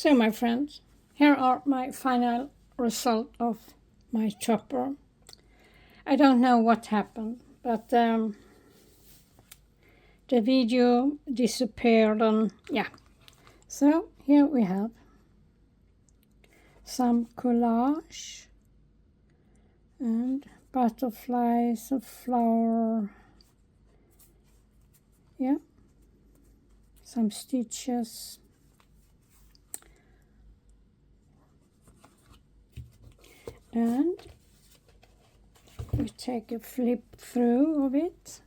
So my friends, here are my final result of my chopper. I don't know what happened, but the video disappeared and yeah. So here we have some collage and butterflies, a flower, yeah, some stitches. And we take a flip through of it.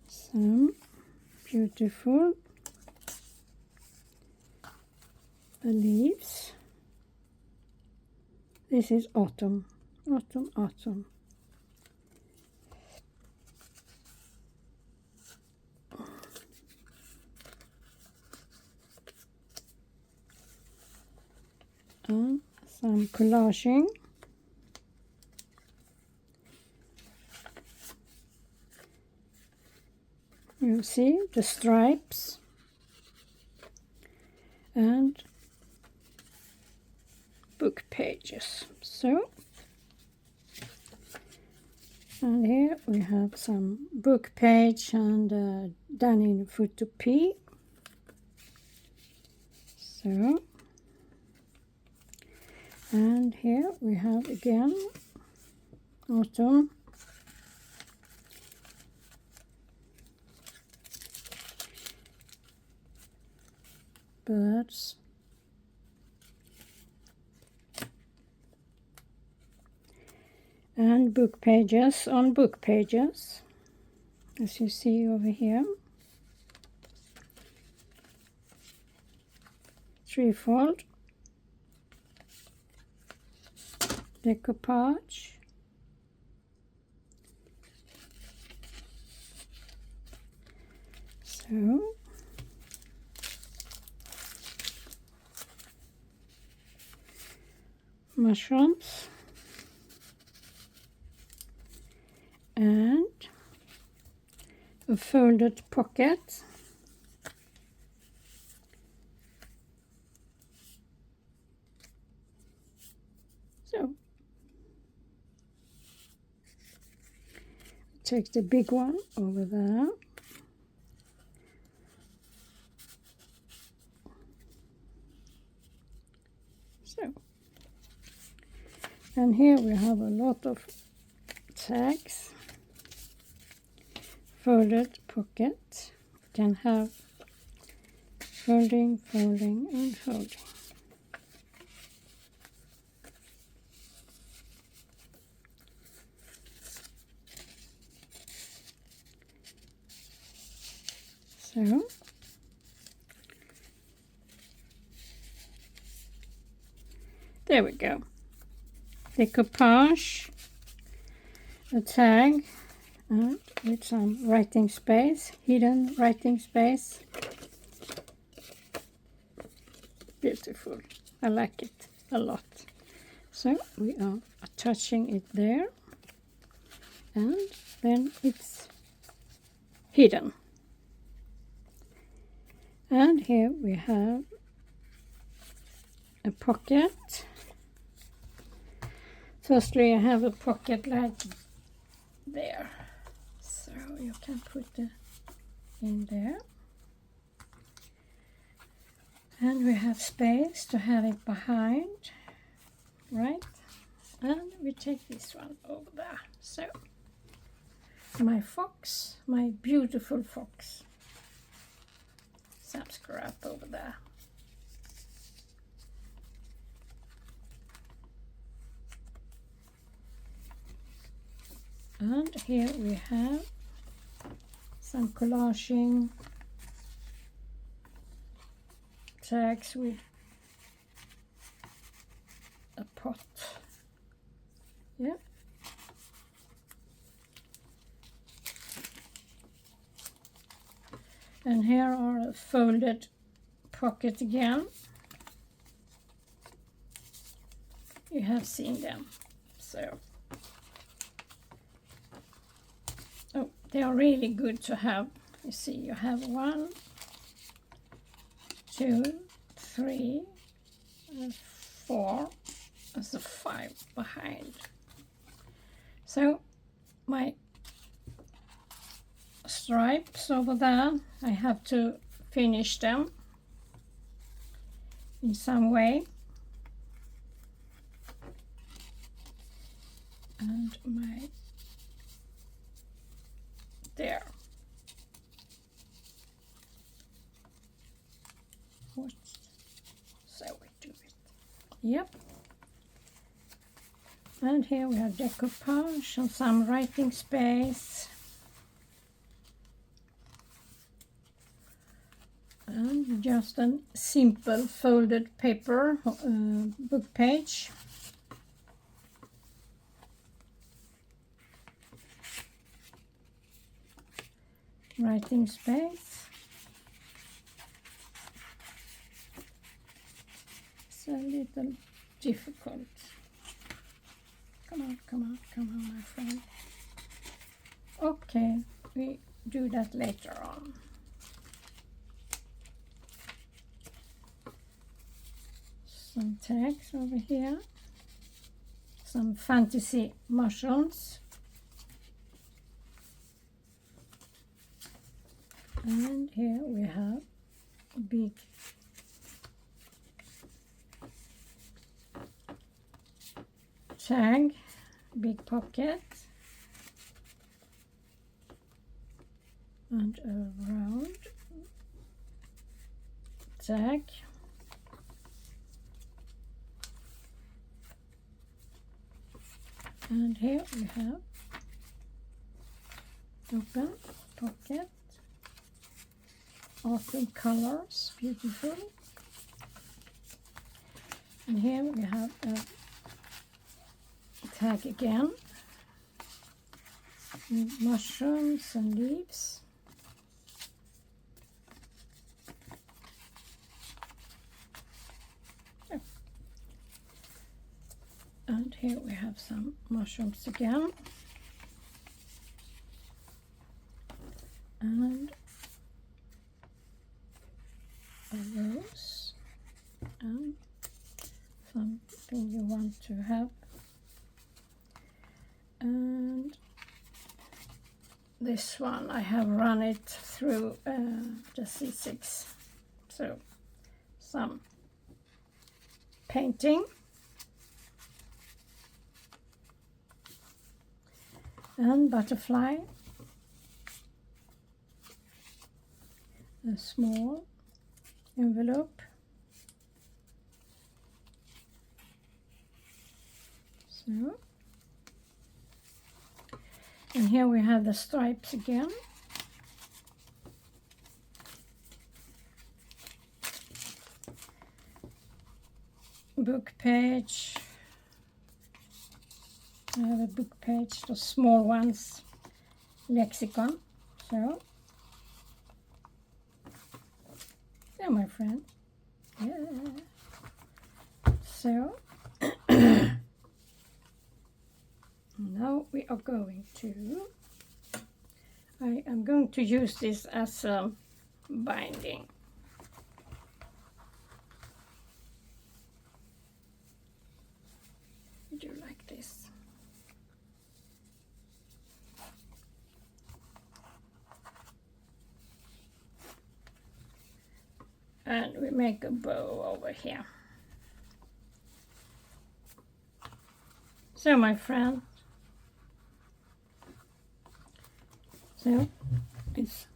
Some beautiful leaves. This is autumn, autumn, autumn. And some collaging. You see the stripes and book pages. So, and here we have some book page and done in photo P. So, and here we have again autumn. Birds. And book pages on book pages, as you see over here. Threefold. Decoupage. So, mushrooms. And a folded pocket. So, take the big one over there. So, and here we have a lot of tags. Folded pocket. You can have folding, folding, and folding. So, there we go. Decoupage, a tag, and with some writing space, hidden writing space. Beautiful. I like it a lot. So we are attaching it there, and then it's hidden. And here we have a pocket. Firstly, I have a pocket like there, so you can put it in there. And we have space to have it behind, right? And we take this one over there. So, my fox, my beautiful fox. Some scrap over there. And here we have some collaging tags with a pot. Yeah. And here are a folded pocket again. You have seen them. So, oh, they are really good to have. You see, you have 1, 2, 3, 4, there's a 5 behind. So my stripes over there, I have to finish them in some way. And my, there. What? So we do it. Yep. And here we have decoupage and some writing space. And just a simple folded paper book page. Writing space. It's a little difficult. Come on, come on, come on, my friend. Okay, we do that later on. Some tags over here. Some fantasy mushrooms. And here we have a big tag, big pocket, and a round tag. And here we have open pocket. Autumn colors, beautiful. And here we have a tag again, with mushrooms and leaves. Oh. And here we have some mushrooms again. And a rose and something you want to have, and this one I have run it through the C6, so some painting and butterfly, a small envelope, so, and here we have the stripes again, book page. I have a book page, the small ones, lexicon, so yeah, my friend. Yeah. So now we are going to, I am going to use this as a binding. Do like this. And we make a bow over here. So my friend, so it's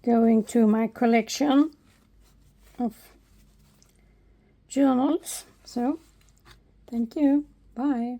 going to my collection of journals. So thank you. Bye.